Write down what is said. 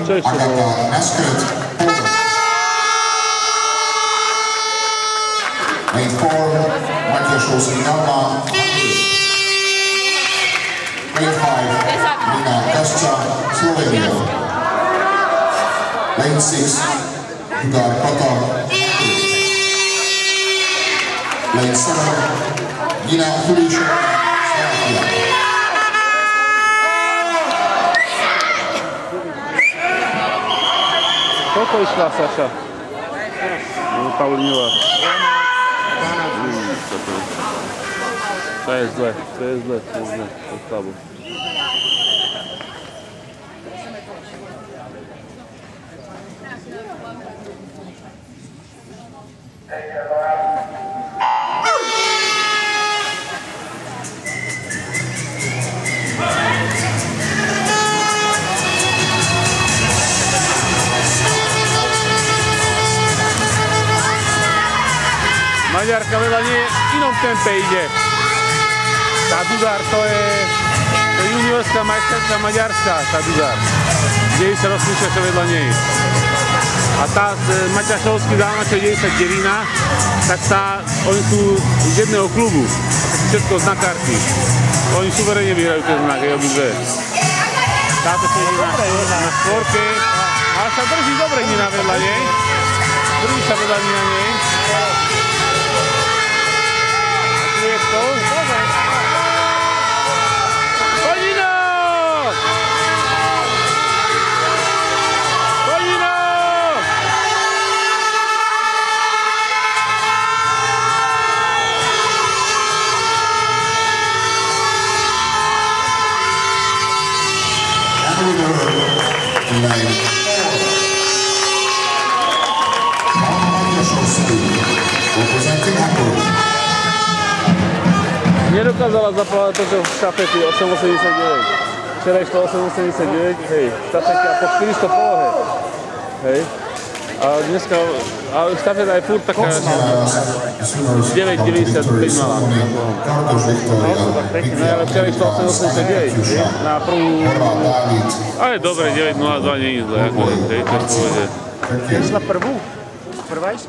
Agata Neskret. Lane 4, Matyášovský Nalma. Lane 5, Nina Kasca, Slovenia. Lane 6, Igor Kotor. Lane 7, Nina Kuliša, Slovakia. Koľko išla, Saša? Paulinová. To je zle, to je slabo. Maďarka veľa nie v inom tempe ide. Tá Dudár to je juniorská majsterka maďarská, tá Dudár. Deje sa rozpúšťa, čo vedľa nej. A tá Maťášovský dávna, čo deje sa Derina, tak oni sú z jedného klubu. Všetko znak karty. Oni suverene vyhrajú ten znak, aj obidve. Táto sa ide na štvorke, ale sa drží dobre Nina vedľa nej. Drží sa vedľa Nina nej. Nedokázala zapávať toto štafety 8,89. Včera išlo 8,89, hej, štafety a po 400 polohe. Hej. A dneska, ale štafeta je furt taká 9,95 mala. No, to tak pekne, ale včera išlo 8,89 na prvú... Ale dobre, 9,02 nie je zle, ako hej, to povede. Išla prvú? Prvá išla?